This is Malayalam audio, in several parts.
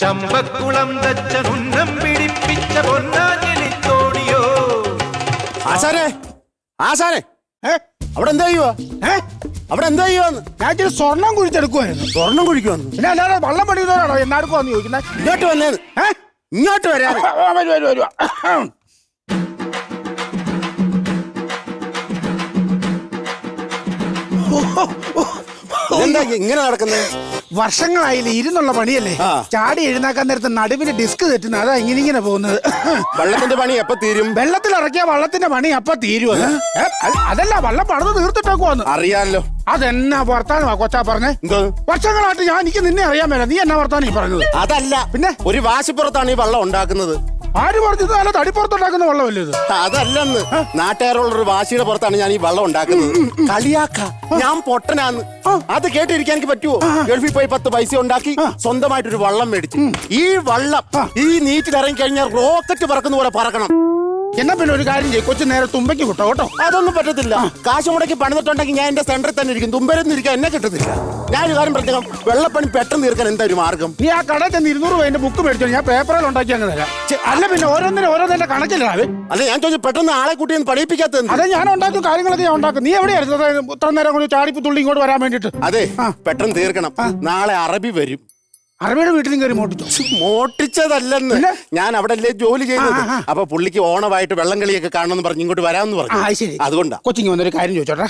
ചമ്പക്കുളം തച്ചനുന്നം പിടിപ്പിച്ച പൊന്നാഞ്ഞിലിത്തോണിയോ. ആശാനെ ആശാനെ അവിടെ എന്താ ചെയ്യുവാ? അവിടെ എന്താ ചെയ്യുവാന്ന്? ഞാൻ ഇച്ചിരി സ്വർണം കുഴിച്ചെടുക്കുവായിരുന്നു. സ്വർണം കുഴിക്കുവാന്ന്? പിന്നെ അല്ലാതെ വള്ളം പണിയുന്നവരാണോ എന്നാടുക്കുവാന്ന് ചോദിക്കുന്നത്? ഇങ്ങോട്ട് വന്നേന്ന്. ഇങ്ങോട്ട് വരാൻ വരുവാ. എന്താ ഇങ്ങനെ നടക്കുന്നത്? വർഷങ്ങളായില്ലേ ഇരുന്നുള്ള പണിയല്ലേ. ചാടി എഴുന്നേക്കാൻ നേരത്തെ നടുവിന് ഡിസ്ക് തെറ്റുന്ന അതാ ഇങ്ങനെ പോകുന്നത്. വെള്ളത്തിന്റെ പണി എപ്പോ തീരും? വെള്ളത്തിൽ ഇറക്കിയ വള്ളത്തിന്റെ പണി അപ്പൊ തീരും. അതല്ല വള്ളം പണിത് തീർത്തിട്ടേക്കുവാന്ന്. അറിയാലോ. അതെന്നാ വർത്താനമാ കൊച്ചാ പറഞ്ഞേ? വർഷങ്ങളായിട്ട് എനിക്ക് നിന്നെ അറിയാൻ മേല, നീ എന്നാ വർത്താനം ഈ പറഞ്ഞത്? അതല്ല, പിന്നെ ഒരു വാശിപ്പുറത്താണ് ഈ വെള്ളം ഉണ്ടാക്കുന്നത്. ആര് പറഞ്ഞത്? അല്ല തടിപ്പുറത്തുണ്ടാക്കുന്ന വെള്ളമല്ലേ ഇത്? അതല്ലെന്ന്, നാട്ടുകാരുള്ളൊരു വാശിയുടെ പുറത്താണ് ഞാൻ ഈ വെള്ളം ഉണ്ടാക്കുന്നത്. കളിയാക്ക ഞാൻ പൊട്ടനാന്ന് അത് കേട്ടിരിക്കാൻ എനിക്ക് പറ്റുമോ? ഗൾഫിൽ പോയി 10 പൈസ ഉണ്ടാക്കി സ്വന്തമായിട്ടൊരു വള്ളം മേടിച്ചു. ഈ വള്ളം ഈ നീറ്റിൽ ഇറങ്ങി കഴിഞ്ഞാൽ റോക്കറ്റ് പറക്കുന്ന പോലെ പറക്കണം. എന്നാ പിന്നെ ഒരു കാര്യം ചെയ്യും, കൊച്ചു നേരെ തുമ്പയ്ക്ക് വിട്ടോ കേട്ടോ. അതൊന്നും പറ്റത്തില്ല. കാശ് മുടക്കി പണിതിട്ടുണ്ടെങ്കിൽ ഞാൻ എന്റെ സെന്ററിൽ തന്നെ ഇരിക്കും. തുമ്പരൊന്നും ഇരിക്കാൻ എന്നെ കിട്ടത്തില്ല. ഞാനൊരു കാര്യം പ്രത്യേകം, വെള്ളപ്പണി പെട്ടെന്ന് തീർക്കാൻ എന്താ ഒരു മാർഗം? നീ ആ കടയിൽ ചെന്ന് 200 രൂപ ബുക്ക് മേടിച്ചോ, ഞാൻ പേപ്പറിൽ ഉണ്ടാക്കി അങ്ങ് തരാം. അല്ല പിന്നെ ഓരോന്നിന്റെ കണക്കില്ലാവേ. അല്ല ഞാൻ ചോദിച്ചു, പെട്ടെന്ന് ആളെ കൂട്ടി പണിയിപ്പിക്കാത്ത? അതെ ഞാൻ ഉണ്ടാക്കും, കാര്യങ്ങളൊക്കെ ഞാൻ ഉണ്ടാക്കും. നീ എവിടെയായിരുന്നു ഇത്ര നേരം കൊണ്ട് ചാടിപ്പ് തുള്ളി ഇങ്ങോട്ട് വരാൻ വേണ്ടിട്ട്? അതെ പെട്ടെന്ന് തീർക്കണം. നാളെ അറബി വരും. അറബിയുടെ വീട്ടിലും കയറി മോട്ടിച്ചോ? മോട്ടിച്ചതല്ലെന്ന്, ഞാൻ അവിടെ അല്ലേ ജോലി ചെയ്തത്. അപ്പൊ പുള്ളിക്ക് ഓണമായിട്ട് വെള്ളം കളിയൊക്കെ കാണണമെന്ന് പറഞ്ഞു ഇങ്ങോട്ട് വരാമെന്ന് പറഞ്ഞു. അതുകൊണ്ടാ കൊച്ചിങ് വന്നൊരു കാര്യം ചോദിച്ചോട്ടെ.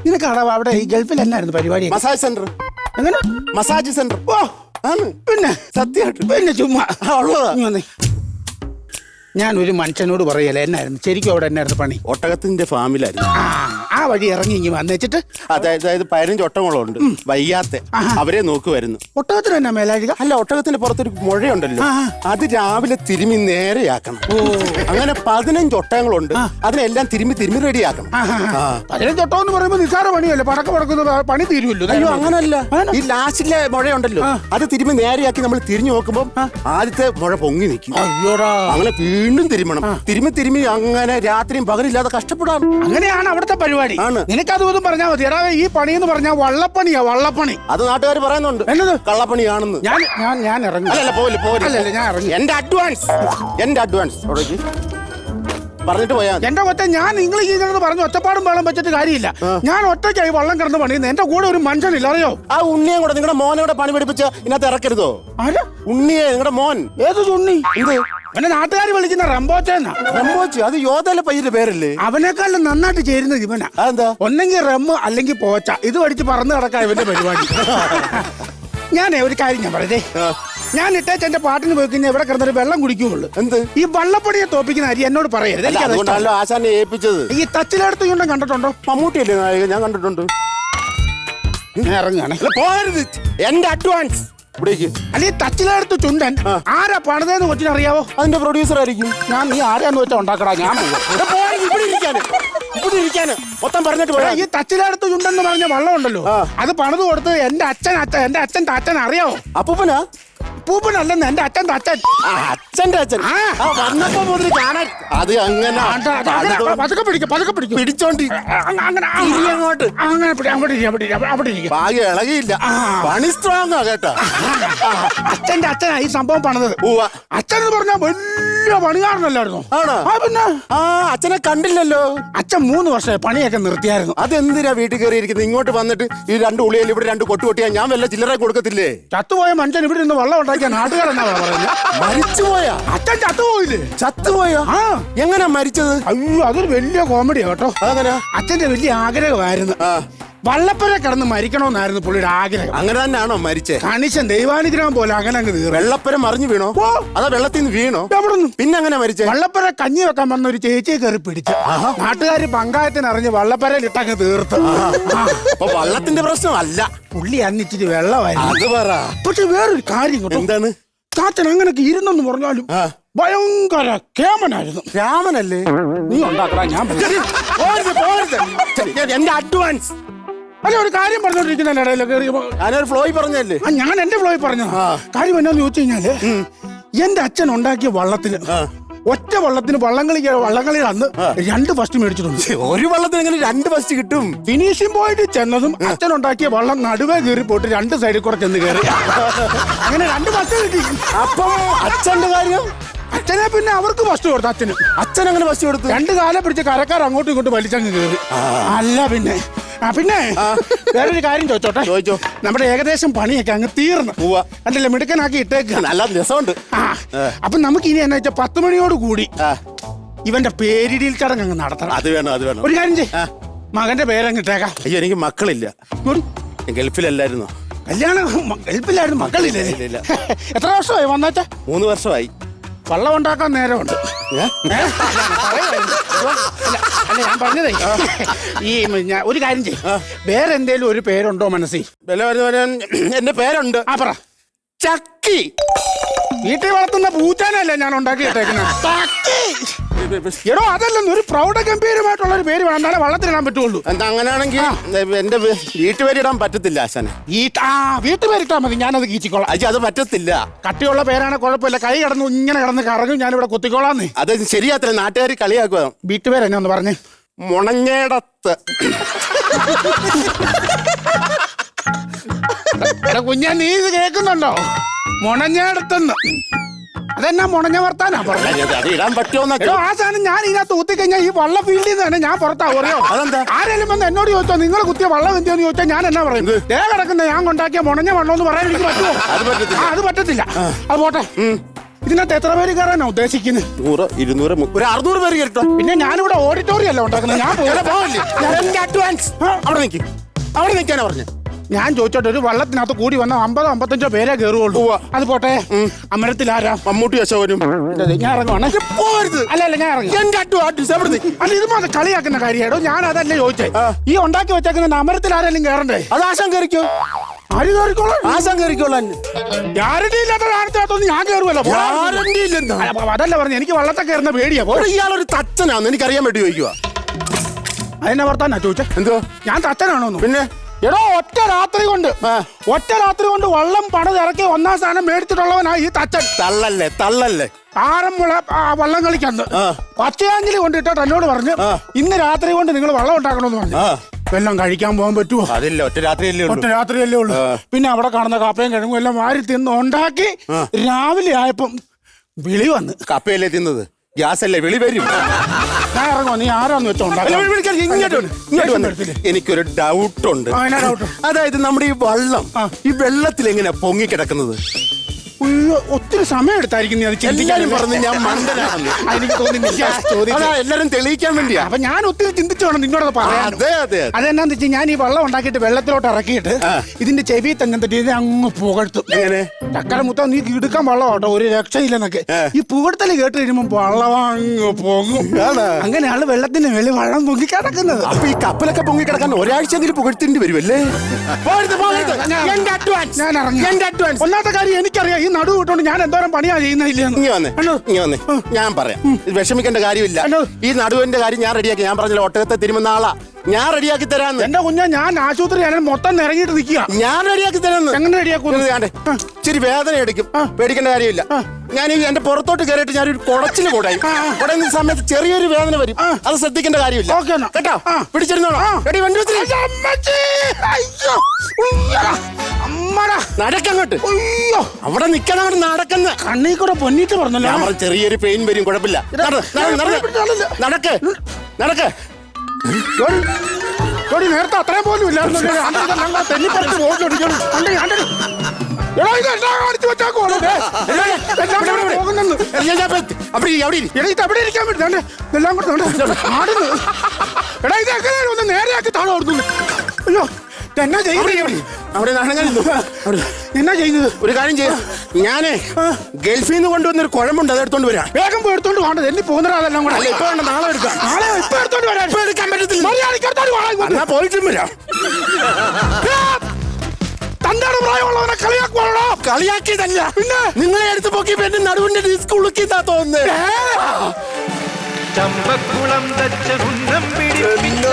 നിനക്ക് അവിടെ ഈ ഗൾഫിൽ എന്നായിരുന്നു പരിപാടി? Massage centre. എങ്ങനെ? Massage centre. പിന്നെ സത്യമായിട്ട് പിന്നെ ചുമ്മാ ഉള്ളതാ. ഞാൻ ഒരു മനുഷ്യനോട് പറയല്ലേ, എന്നായിരുന്നു ശരിക്കും അവിടെ എന്നായിരുന്നു പണി? ഒട്ടകത്തിന്റെ ഫാമിലായിരുന്നു. ആ വഴി ഇറങ്ങി ഇങ്ങി വന്നേച്ചിട്ട് അതായത് 15 ഒട്ടകങ്ങളുണ്ട് വയ്യാത്ത, അവരെ നോക്കുമായിരുന്നു. ഒട്ടകത്തിന് എന്നാ മേലാഴിക? അല്ല, ഒട്ടകത്തിന്റെ പുറത്തൊരു മുഴയുണ്ടല്ലോ, അത് രാവിലെ തിരുമി നേരെയാക്കണം. അങ്ങനെ 15 ഒട്ടകങ്ങളുണ്ട്, അതിനെല്ലാം തിരുമി റെഡിയാക്കണം. 15 ഒട്ടകം എന്ന് പറയുമ്പോൾ നിസ്സാര പണിയല്ലേ, പടക്ക പടക്കുന്ന പണി തീരുമല്ലോ. അയ്യോ അങ്ങനല്ല, ഈ ലാസ്റ്റിലെ മുഴയുണ്ടല്ലോ അത് തിരുമി നേരെയാക്കി നമ്മൾ തിരിഞ്ഞു നോക്കുമ്പോൾ ആദ്യത്തെ മുഴ പൊങ്ങി നിൽക്കും. അങ്ങനെ വീണ്ടും തിരുമണം. തിരുമി അങ്ങനെ രാത്രിയും പകലില്ലാതെ കഷ്ടപ്പെടാം. അങ്ങനെയാണ് അവിടുത്തെ പരിപാടി. നിനക്കതും പറഞ്ഞാൽ മതി. എടാ ഈ പണി എന്ന് പറഞ്ഞാൽ വള്ളപ്പണിയാ, വള്ളപ്പണി. അത് നാട്ടുകാർ പറയുന്നുണ്ട് എന്നത് കള്ളപ്പണിയാണെന്ന്. ഞാൻ ഇറങ്ങി. അല്ല പോവില്ല. ഞാൻ ഇറങ്ങി. എന്റെ അഡ്വാൻസ് പറഞ്ഞിട്ട് പോയാ. എന്റെ കൊച്ച ഞാൻ ഇംഗ്ലീഷ് പറഞ്ഞു ഒറ്റപ്പാടും വെള്ളം വെച്ചിട്ട് കാര്യമില്ല. ഞാൻ ഒറ്റയ്ക്കായി വള്ളം കിടന്ന് പണിയുന്നത്. എന്റെ കൂടെ ഒരു മനുഷ്യനില്ല, അറിയോ? ആ ഉണ്ണിയെ കൂടെ നിങ്ങളുടെ മോനോടെ പണി പഠിപ്പിച്ച ഇതിനകത്ത് ഇറക്കരുതോ? ഉണ്ണിയെ, നിങ്ങളുടെ മോൻ. ഏത് ഉണ്ണി? അവനെ നാട്ടുകാർ വിളിക്കുന്ന റംബോച്ചെന്നാ. റംബോച്ച്? അത് യോധയിലെ പയ്യന്റെ പേരല്ലേ? അവനേക്കാളും നന്നായിട്ട് ചേരുന്നത് ഇവനാ. അതെന്താ? ഒന്നെങ്കിൽ റമ്മ് അല്ലെങ്കിൽ പോച്ച. ഇത് പഠിച്ച് പറന്ന് കിടക്കാ ഇവന്റെ പരിപാടി. ഞാൻ ഒരു കാര്യം ഞാൻ പറയേ, ഞാൻ ഇട്ടേച്ച് എന്റെ പാട്ടിന് പോയി കഴിഞ്ഞാൽ ഇവിടെ കിടന്നൊരു വെള്ളം കുടിക്കുള്ളൂ. എന്ത് ഈ വള്ളപ്പടിയെ തോപ്പിക്കുന്ന അരി എന്നോട് പറയരുത്. എനിക്കതുകൊണ്ടല്ലോ ആശാനെ ഏൽപ്പിച്ചത്. ഈ തച്ചിലെടുത്ത് കൊണ്ടും കണ്ടിട്ടുണ്ടോ? മമ്മൂട്ടിയല്ലേ നായക? ഞാൻ കണ്ടിട്ടുണ്ട്. ഞാൻ ഇറങ്ങുകയാണ്. പോകരുത്, എന്റെ അഡ്വാൻസ്. അല്ലെ തച്ചിലെടുത്ത് ചുണ്ടൻ ആരാ പണിതെന്ന് കൊച്ചിനറിയാവോ? അതിന്റെ പ്രൊഡ്യൂസർ ആയിരിക്കും. നീ ആരാന്ന് വെച്ചാ ഉണ്ടാക്കടാ. ഞാൻ ഇവിടെ ഇരിക്കാന് മൊത്തം പറഞ്ഞിട്ട് പോയാ. ഈ തച്ചിലെടുത്ത് ചുണ്ടെന്ന് പറഞ്ഞ വള്ളം ഉണ്ടല്ലോ, അത് പണിത് കൊടുത്ത് എന്റെ അച്ഛൻ്റെ അച്ഛൻ അറിയാവോ? അപ്പൂപ്പനാ? പൂപ്പനല്ലെന്ന്, എന്റെ അച്ഛൻ്റെ അച്ഛൻ. അച്ഛന്റെ അച്ഛൻ വന്നപ്പോ മുതൽ കാണാൻ. അത് അങ്ങനെ പതുക്കെ പിടിക്കും പിടിച്ചോണ്ടി അങ്ങോട്ട് അവിടെ ഭാഗ്യം ഇളകിയില്ല. പണി സ്ട്രോങ് കേട്ടോ. അച്ഛന്റെ അച്ഛനാ ഈ സംഭവം പണിത്. അച്ഛൻ എന്ന് പറഞ്ഞാൽ വലിയ പണികാരനല്ലായിരുന്നു. ആണോ? പിന്നെ അച്ഛനെ കണ്ടില്ലല്ലോ. അച്ഛൻ 3 വർഷമായി പണിയൊക്കെ നിർത്തിയായിരുന്നു. അതെന്തിനാ വീട്ടിൽ കയറിയിരിക്കുന്നത്? ഇങ്ങോട്ട് വന്നിട്ട് ഈ 2 ഉളിയിൽ ഇവിടെ 2 കൊട്ടുകൊട്ടിയാ ഞാൻ വല്ല ചില്ലറ കൊടുക്കത്തില്ലേ? ചത്തുപോയ മനുഷ്യൻ ഇവിടെ നിന്ന് വെള്ളം ഉണ്ടാക്കിയ നാട്ടുകാരെന്നാ പറയുന്നത്. മരിച്ചുപോയാ? അച്ഛൻ ചത്തുപോയില്ലേ? ചത്തുപോയോ? എങ്ങനാ മരിച്ചത്? അയ്യോ അതൊരു വലിയ കോമഡിയാ കേട്ടോ. അങ്ങനെ അച്ഛന്റെ വലിയ ആഗ്രഹമായിരുന്നു വള്ളപ്പുര കിടന്ന് മരിക്കണമെന്നായിരുന്നു പുള്ളിയുടെ ആഗ്രഹം. അങ്ങനെ തന്നെയാണോ മരിച്ചേ? കണിശൻ ദൈവാനുഗ്രഹം പോലെ അങ്ങനെ അങ്ങ് തീർന്നു. വെള്ളപ്പുര മറിഞ്ഞു വീണോ? അതാ വെള്ളത്തിൽ നിന്ന് വീണോ? പിന്നെ അങ്ങനെ മരിച്ചേ? വള്ളപ്പുര കഞ്ഞി വെക്കാൻ വന്ന ഒരു ചേച്ചിയെ കയറി പിടിച്ചു. നാട്ടുകാർ പങ്കായത്തിന് അറിഞ്ഞ് വള്ളപ്പരയിൽ ഇട്ടങ്ങ് തീർത്ത്. അപ്പൊ വള്ളത്തിന്റെ പ്രശ്നം അല്ല, പുള്ളി അന്നിച്ചിട്ട് വെള്ളമായിരുന്നു. അത് പറ. പക്ഷെ വേറൊരു കാര്യം കേട്ടോ. എന്താണ്? ചാച്ചൻ അങ്ങനെയൊക്കെ ഇരുന്നെന്ന് പറഞ്ഞാലും ഭയങ്കര കേമനായിരുന്നു. രാമനല്ലേ? നീ ഉണ്ടാക്കടാ. ഞാൻ എന്റെ അഡ്വാൻസ്. അല്ല ഒരു കാര്യം പറഞ്ഞോണ്ടിരിക്കുന്ന ഇടയിലൊക്കെ ഞാനൊരു ഫ്ലോയി പറഞ്ഞല്ലേ? ഞാൻ എന്റെ ഫ്ലോയി പറഞ്ഞു. കാര്യം എന്നാന്ന് ചോദിച്ചു കഴിഞ്ഞാല് എന്റെ അച്ഛൻ ഉണ്ടാക്കിയ വള്ളത്തിന് ഒറ്റ വള്ളത്തിന് വള്ളംകളി അന്ന് 2 ഫസ്റ്റ് മേടിച്ചിട്ടുണ്ട്. ഒരു വള്ളത്തിന് എങ്ങനെ 2 ഫസ്റ്റ് കിട്ടും? ഫിനിഷിംഗ് പോയിന്റ് ചെന്നതും അച്ഛൻ ഉണ്ടാക്കിയ വള്ളം നടുവേ കയറി പോയിട്ട് 2 സൈഡിൽ കൂടെ ചെന്ന് കയറി. അങ്ങനെ 2 ഫസ്റ്റ് കിട്ടി. അപ്പം അച്ഛന്റെ കാര്യം? അച്ഛനെ പിന്നെ അവർക്ക് ഫസ്റ്റ് കൊടുത്തു. അച്ഛൻ അങ്ങനെ ഫസ്റ്റ് കൊടുത്തു? 2 കാലം പിടിച്ച് കരക്കാർ അങ്ങോട്ടും ഇങ്ങോട്ടും വലിച്ചങ്ങ് കയറി. അല്ല പിന്നെ വേറൊരു കാര്യം ചോദിച്ചോട്ടെ? ചോദിച്ചോ. നമ്മുടെ ഏകദേശം പണിയൊക്കെ അങ്ങ് തീർന്നു. അല്ലല്ലേ, മിടുക്കനാക്കി ഇട്ടേക്ക്. നല്ല രസമുണ്ട്. അപ്പൊ നമുക്ക് ഇനി എന്നാ വെച്ചാൽ 10 മണിയോട് കൂടി ഇവന്റെ പേരിടിയിൽ ചടങ്ങ് അങ്ങ് നടത്തണം. അത് വേണം, അത് വേണം. ഒരു കാര്യം ചെയ്യ്, മകന്റെ പേരങ്ങ് ഇട്ടേക്കാം. അയ്യോ, എനിക്ക് മക്കളില്ല. ഗൾഫിലല്ലായിരുന്നു. കല്യാണം ഗൾഫിലായിരുന്നു, മക്കളില്ലേ? എത്ര വർഷമായി വന്നാച്ചാ? 3 വർഷമായി. വള്ളം ഉണ്ടാക്കാൻ നേരമുണ്ട്. അല്ല ഞാൻ പറഞ്ഞതേ, ഈ ഒരു കാര്യം ചെയ്യും, വേറെ എന്തേലും ഒരു പേരുണ്ടോ മനസ്സിൽ? എന്റെ പേരുണ്ട്. ആ പറ. ചക്കി. വീട്ടിൽ വളർത്തുന്ന പൂച്ചാനല്ലേ ഞാൻ ഉണ്ടാക്കിയിട്ടേക്കുന്നത്. എടോ അതല്ലെന്ന്, ഒരു പ്രൗഢഗംഭീരമായിട്ടുള്ള ഒരു പേര് വേണം, എന്നാലേ വള്ളത്തിലിടാൻ പറ്റുള്ളൂ. എന്താ അങ്ങനെയാണെങ്കിൽ എന്റെ വീട്ടുപേരിടാൻ പറ്റത്തില്ല ആശാനെ. വീട്ടുപേരിട്ടാ മതി, ഞാനത് കീച്ചിക്കോളാം. അത് പറ്റത്തില്ല. കട്ടിയുള്ള പേരാണ് കുഴപ്പമില്ല. കൈ കിടന്നു ഇങ്ങനെ കിടന്ന് കറങ്ങും, ഞാനിവിടെ കുത്തിക്കോളാന്നേ. അത് ശരിയാത്തില്ല, നാട്ടുകാർ കളിയാക്കുക. വീട്ടുപേര് എന്നെ ഒന്ന് പറഞ്ഞേ. മുണങ്ങേടത്ത്. കുഞ്ഞാ, നീ ഇത് കേൾക്കുന്നുണ്ടോ? മുണഞ്ഞേടത്തെന്ന്. അതെന്നാ മുണഞ്ഞ വർത്താനാ പറഞ്ഞത്? അത് ഇടാൻ പറ്റുമോ? ആ സാധനം ഞാൻ ഇതിനകത്ത് കുത്തിക്കഴിഞ്ഞാൽ ഈ വള്ള ഫീൽഡിൽ നിന്ന് തന്നെ ഞാൻ പുറത്താവും. അറിയോ? അതെന്താ? ആരെങ്കിലും വന്ന് എന്നോട് ചോദിച്ചോ നിങ്ങൾ കുത്തിയ വള്ളം എന്തിയെന്ന് ചോദിച്ചാൽ ഞാൻ എന്നാ പറയും? ദേ കിടക്കുന്ന ഞാൻ കൊണ്ടാക്കിയ മുണഞ്ഞ വള്ളം എന്ന് പറയാൻ എനിക്ക് പറ്റുമോ? അത് പറ്റത്തില്ല. അത് പോട്ടെ. ഇതിനകത്ത് എത്ര പേര് കയറാനാ ഉദ്ദേശിക്കുന്നത്? 100, 200, 600 പേര് കേട്ടോ. പിന്നെ ഞാനിവിടെ ഓഡിറ്റോറിയം അല്ല ഉണ്ടാക്കുന്നത്. ഞാൻ അവിടെ നിൽക്കും, അവിടെ നിൽക്കാനാ പറഞ്ഞു. ഞാൻ ചോദിച്ചോട്ടെ, ഒരു വള്ളത്തിനകത്ത് കൂടി വന്ന 50-55 പേരെ കയറുള്ളൂ. അത് പോട്ടെ. അമരത്തിലാരാ? മമ്മൂട്ടി, അശോകനും. ഞാൻ ഇറങ്ങുവാണ്. അല്ല ഞാൻ ഇറങ്ങി. അല്ല ഇത് മാത്രം കളിയാക്കുന്ന കാര്യമാണോ? ഞാൻ അതല്ലേ ചോദിച്ചേ. ഈ ഉണ്ടാക്കി വെച്ചേക്കുന്ന അമരത്തിൽ ആരെങ്കിലും കയറണ്ടേ? അത് ആശാൻ കയറിക്കോ. ആര് കയറിക്കോളാം? ആശാൻ കയറിക്കോളാൻ. ഗ്യാരണ്ടി ഇല്ലാത്ത കാലത്തൊന്നും ഞാൻ കയറുമല്ലോ. അതല്ല പറഞ്ഞു, എനിക്ക് വള്ളത്തെ കയറുന്ന പേടിയാ. ഇയാളൊരു തച്ചനാന്ന് എനിക്കറിയാൻ വേണ്ടി ചോദിക്കുക. അതിനെ വർത്താനാ ചോദിച്ചേ. എന്തോ ഞാൻ തച്ചനാണോന്ന്? പിന്നെ എടോ ഒറ്റ രാത്രി കൊണ്ട് വള്ളം പണിതിറക്കി 1ാം സ്ഥാനം മേടിച്ചിട്ടുള്ളവനാ ഈ തച്ചൻ. തള്ളല്ലേ ആറന്മുള വള്ളം കളിക്കന്ന് പച്ചയാഞ്ചലി കൊണ്ടിട്ടിട്ട് എന്നോട് പറഞ്ഞു, ഇന്ന് രാത്രി കൊണ്ട് നിങ്ങൾ വള്ളം ഉണ്ടാക്കണമെന്ന് പറഞ്ഞു. വെള്ളം കഴിക്കാൻ പോകാൻ പറ്റുമോ? അതില്ല, ഒറ്റ രാത്രിയല്ലേ ഉള്ളൂ. പിന്നെ അവിടെ കാണുന്ന കപ്പയും കിഴങ്ങും എല്ലാം വാരി തിന്ന് ഉണ്ടാക്കി രാവിലെ ആയപ്പം വിളി വന്ന്. കപ്പയല്ലേ തിന്നത്? ഗ്യാസ് അല്ലേ? വിളി വരും. ഞാൻ ഇറങ്ങോ, നീ ആരാന്ന് വെച്ചോണ്ടാ? എനിക്കൊരു ഡൗട്ട് ഉണ്ട്. അതായത് നമ്മുടെ ഈ വള്ളം ഈ വെള്ളത്തിൽ എങ്ങനെയാ പൊങ്ങിക്കിടക്കുന്നത്? ഒത്തിരി സമയം എടുത്തായിരിക്കും നീ അത് ചിന്തിക്കാൻ. പറഞ്ഞു ഞാൻ മണ്ടനാണെന്ന് എനിക്ക് തോന്നുന്നില്ല. എല്ലാരും തെളിയിക്കാൻ വേണ്ടിയാ. അപ്പൊ ഞാൻ ഒത്തിരി ചിന്തിച്ചു വേണം നിന്നോട് പറയാൻ. അതെന്നാന്ന് വെച്ചാൽ ഞാൻ ഈ വെള്ളം ഉണ്ടാക്കിയിട്ട് വെള്ളത്തിലോട്ട് ഇറക്കിയിട്ട് ഇതിന്റെ ചെവി തന്നെ ഇതിനെ അങ്ങ് പുകഴ്ത്തും. എങ്ങനെ? ചക്കര മുത്ത നീ ഇടുക്കാൻ വെള്ളം കേട്ടോ, ഒരു രക്ഷയില്ലെന്നൊക്കെ. ഈ പുകഴ്ത്തല് കേട്ട് കഴിയുമ്പോ വെള്ളം അങ്ങ് പൊങ്ങും. അങ്ങനെയാണ് വെള്ളത്തിന്റെ വെളി വെള്ളം പൊങ്ങി കിടക്കുന്നത്. അപ്പൊ ഈ കപ്പലൊക്കെ പൊങ്ങി കിടക്കാൻ ഒരാഴ്ചയെങ്കിലും പുകഴ്ത്തേണ്ടി വരുമല്ലേ? ഞാൻ ഇറങ്ങി. ഒന്നാമത്തെ കാര്യം എനിക്കറിയാം, ഈ നടു വിട്ടോണ്ട് ഞാൻ എന്തോരം പണിയാ ചെയ്യുന്നില്ല. ഞാൻ പറയാം, വിഷമിക്കേണ്ട കാര്യമില്ല. ഈ നടുവിന്റെ കാര്യം ഞാൻ റെഡിയാക്കി. ഞാൻ പറഞ്ഞില്ല, ഒട്ടകത്തെ തിരുമുന്ന ആളാ. ഞാൻ റെഡിയാക്കി തരാന്ന്. എന്റെ കുഞ്ഞാ, ഞാൻ ആശുപത്രി മൊത്തം ഇറങ്ങിയിട്ട് നിൽക്കുക. ഞാൻ റെഡിയാക്കി തരാന്ന്. എങ്ങനെ റെഡിയാക്കുന്നത്? ഇച്ചിരി വേദന എടുക്കും, പേടിക്കേണ്ട കാര്യമില്ല. ഞാൻ എന്റെ പുറത്തോട്ട് കയറിയിട്ട് ഞാനൊരു കുടച്ചിൽ കൂടായി. കുടയുന്ന സമയത്ത് ചെറിയൊരു വേദന വരും, അത് ശ്രദ്ധിക്കേണ്ട കാര്യമില്ല കേട്ടോ. പിടിച്ചിരുന്നോളാം. നടക്കങ്ങോട്ട്. അവിടെ നിക്കണം, അങ്ങോട്ട് നടക്കുന്ന കണ്ണീ കൂടെ പൊന്നിട്ട് പറഞ്ഞല്ലോ. ഞാൻ ചെറിയൊരു പെയിൻ വരും, കുഴപ്പമില്ല. നടക്ക് നടക്ക്. നേരത്തെ അത്രയും പോലും ഇല്ലായിരുന്നു. ഒന്ന് നേരെയാക്കി താഴെ ഓടുന്നു. അയ്യോ എന്നാ ചെയ്യുന്നത്? എന്നാ ചെയ്യുന്നത്? ഒരു കാര്യം ചെയ്യാം, ഞാനേ ഗൾഫിൽ നിന്ന് കൊണ്ടുവന്നൊരു കുഴമ്പുണ്ട്, അത് എടുത്തോണ്ട് വരാം. വേഗം പോയി എടുത്തോണ്ട് വേണ്ടത്, എന്നെ പോകുന്ന അതെല്ലാം കൂടെ. ഇപ്പൊ വേണ്ട, നാളെ എടുക്കാം. നാളെ ഇപ്പൊ എടുത്തോണ്ട് വരാം. ഇപ്പൊ എടുക്കാൻ പറ്റത്തില്ല. എന്നാ പോയിട്ടും വരാം. തന്താണ് പ്രായമുള്ളവനെ കളിയാക്കുവാണോ? കളിയാക്കിയതല്ല, പിന്നെ നിങ്ങളെ എടുത്ത് പോക്കിയപ്പോ എന്റെ നടുവിന്റെ ഡിസ്ക് ഉളുക്കിന്നാ തോന്നുന്നത്. ചമ്പക്കുളം തച്ചനുന്നം പിടിപ്പിച്ച